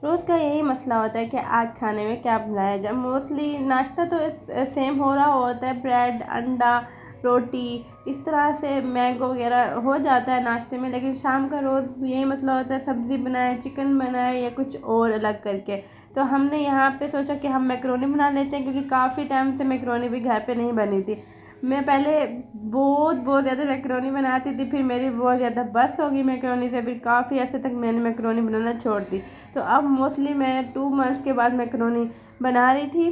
रोज़ का यही मसला होता है कि आज खाने में क्या बनाया जाए। मोस्टली नाश्ता तो सेम हो रहा होता है, ब्रेड, अंडा, रोटी, इस तरह से मैंगो वगैरह हो जाता है नाश्ते में। लेकिन शाम का रोज़ यही मसला होता है, सब्ज़ी बनाए, चिकन बनाए या कुछ और अलग करके। तो हमने यहाँ पे सोचा कि हम मैकरोनी बना लेते हैं, क्योंकि काफ़ी टाइम से मैकरोनी भी घर पे नहीं बनी थी। मैं पहले बहुत बहुत ज़्यादा मैकरोनी बनाती थी, फिर मेरी बहुत ज़्यादा बस हो गई मैकरोनी से, फिर काफ़ी अर्से तक मैंने मैकरोनी बनाना छोड़ दी। तो अब मोस्टली मैं 2 मंथ्स के बाद मैकरोनी बना रही थी।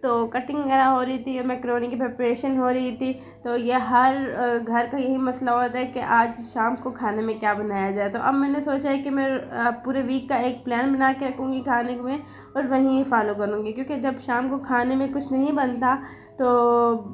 तो कटिंग वगैरह हो रही थी, मैकरोनी की प्रिपरेशन हो रही थी। तो ये हर घर का यही मसला होता है कि आज शाम को खाने में क्या बनाया जाए। तो अब मैंने सोचा है कि मैं पूरे वीक का एक प्लान बना के रखूँगी खाने में, और वहीं फॉलो करूँगी। क्योंकि जब शाम को खाने में कुछ नहीं बनता तो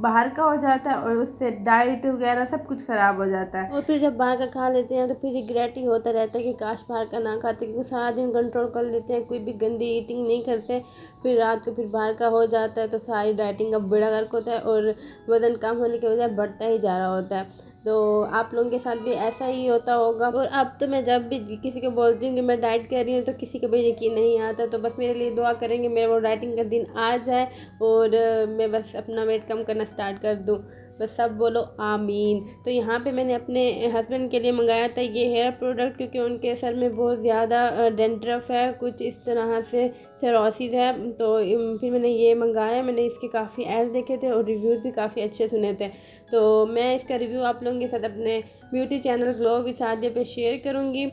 बाहर का हो जाता है, और उससे डाइट वगैरह सब कुछ ख़राब हो जाता है। और फिर जब बाहर का खा लेते हैं तो फिर रिग्रेट ही होता रहता है कि काश बाहर का ना खाते, क्योंकि सारा दिन कंट्रोल कर लेते हैं, कोई भी गंदी ईटिंग नहीं करते। फिर रात को फिर बाहर का हो जाता है तो सारी डाइटिंग का बेड़ा गर्क होता है, और वज़न कम होने की बजाय बढ़ता ही जा रहा होता है। तो आप लोगों के साथ भी ऐसा ही होता होगा। और अब तो मैं जब भी किसी को बोलती हूँ कि मैं डाइट कर रही हूँ तो किसी को भी यकीन नहीं आता। तो बस मेरे लिए दुआ करेंगे मेरा वो डाइटिंग का दिन आ जाए, और मैं बस अपना वेट कम करना स्टार्ट कर दूँ। बस सब बोलो आमीन। तो यहाँ पे मैंने अपने हस्बैंड के लिए मंगाया था ये हेयर प्रोडक्ट, क्योंकि उनके सर में बहुत ज़्यादा डेंड्रफ है, कुछ इस तरह से सेरोसिस है। तो फिर मैंने ये मंगाया। मैंने इसके काफ़ी ऐड देखे थे और रिव्यूज़ भी काफ़ी अच्छे सुने थे। तो मैं इसका रिव्यू आप लोगों के साथ अपने beauty channel glow with Sadia पे शेयर करूँगी।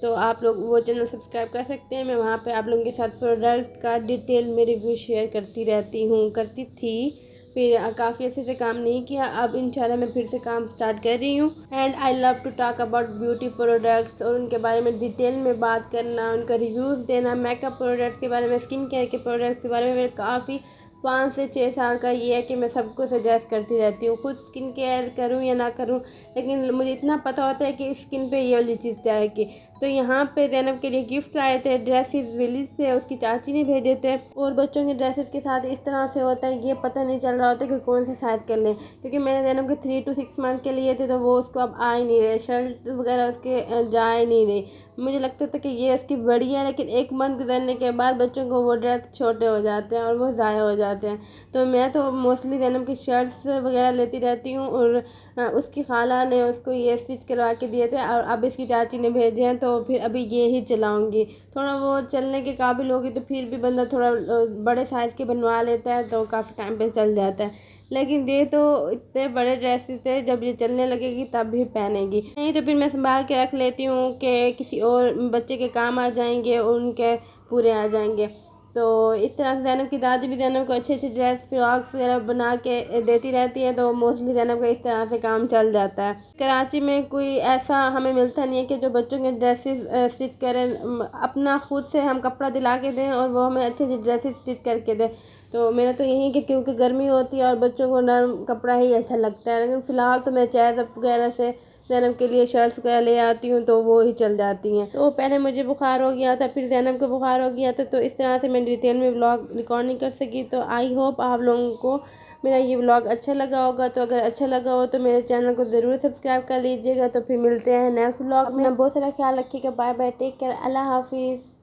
तो आप लोग वो चैनल सब्सक्राइब कर सकते हैं। मैं वहाँ पे आप लोगों के साथ प्रोडक्ट का डिटेल में रिव्यू शेयर करती थी। फिर काफ़ी अच्छे से काम नहीं किया, अब इंशाल्लाह मैं फिर से काम स्टार्ट कर रही हूँ। And I love to talk about beauty products, और उनके बारे में डिटेल में बात करना, उनका रिव्यूज़ देना। मेकअप प्रोडक्ट्स के बारे में, स्किन केयर के प्रोडक्ट्स के बारे में मेरे काफ़ी 5 से 6 साल का ये है कि मैं सबको सजेस्ट करती रहती हूँ। खुद स्किन केयर करूँ या ना करूँ, लेकिन मुझे इतना पता होता है कि स्किन पे ये वाली चीज़ जाएगी। तो यहाँ पे ज़ैनब के लिए गिफ्ट आए थे, ड्रेसेस विलेज से उसकी चाची ने भेजे थे। और बच्चों के ड्रेसेस के साथ इस तरह से होता है, ये पता नहीं चल रहा होता कि कौन सा साइज़ कर लें। क्योंकि मैंने ज़ैनब के 3 to 6 मंथ के लिए थे, तो वो उसको अब आ ही नहीं रहे, शर्ट वगैरह उसके जा ही नहीं रही। मुझे लगता था कि ये उसकी बड़ी है, लेकिन 1 मंथ गुजरने के बाद बच्चों को वो ड्रेस छोटे हो जाते हैं और वो ज़ाया हो जाते हैं। तो मैं तो मोस्टली ज़ैनब की शर्ट्स वगैरह लेती रहती हूँ, और उसकी खाला ने उसको ये स्टिच करवा के दिए थे, और अब इसकी चाची ने भेजे हैं। तो फिर अभी ये ही चलाऊँगी। थोड़ा वो चलने के काबिल होगी तो फिर भी बंदा थोड़ा बड़े साइज़ के बनवा लेता है, तो काफ़ी टाइम पे चल जाता है। लेकिन ये तो इतने बड़े ड्रेसेस थे, जब ये चलने लगेगी तब भी पहनेगी, नहीं तो फिर मैं संभाल के रख लेती हूँ कि किसी और बच्चे के काम आ जाएंगे, उनके पूरे आ जाएंगे। तो इस तरह से ज़ैनब की दादी भी ज़ैनब को अच्छे अच्छे ड्रेस फ्रॉक्स वगैरह बना के देती रहती है। तो मोस्टली ज़ैनब का इस तरह से काम चल जाता है। कराची में कोई ऐसा हमें मिलता नहीं है कि जो बच्चों के ड्रेसेस स्टिच करें। अपना खुद से हम कपड़ा दिला के दें और वो हमें अच्छे अच्छे ड्रेसेस स्टिच करके दें। तो मेरा तो यही कि क्योंकि गर्मी होती है और बच्चों को नरम कपड़ा ही अच्छा लगता है। लेकिन फ़िलहाल तो मैं चेयर्स वगैरह से ज़ैनब के लिए शर्ट्स वगैरह ले आती हूँ, तो वो ही चल जाती हैं। तो पहले मुझे बुखार हो गया था, फिर ज़ैनब को बुखार हो गया था, तो इस तरह से मैं डिटेल में व्लॉग रिकॉर्ड नहीं कर सकी। तो आई होप आप लोगों को मेरा ये व्लॉग अच्छा लगा होगा। तो अगर अच्छा लगा हो तो मेरे चैनल को ज़रूर सब्सक्राइब कर लीजिएगा। तो फिर मिलते हैं नेक्स्ट व्लॉग में। बहुत सारा ख्याल रखिएगा। बाय बाय, टेक केयर, अल्लाह हाफिज़।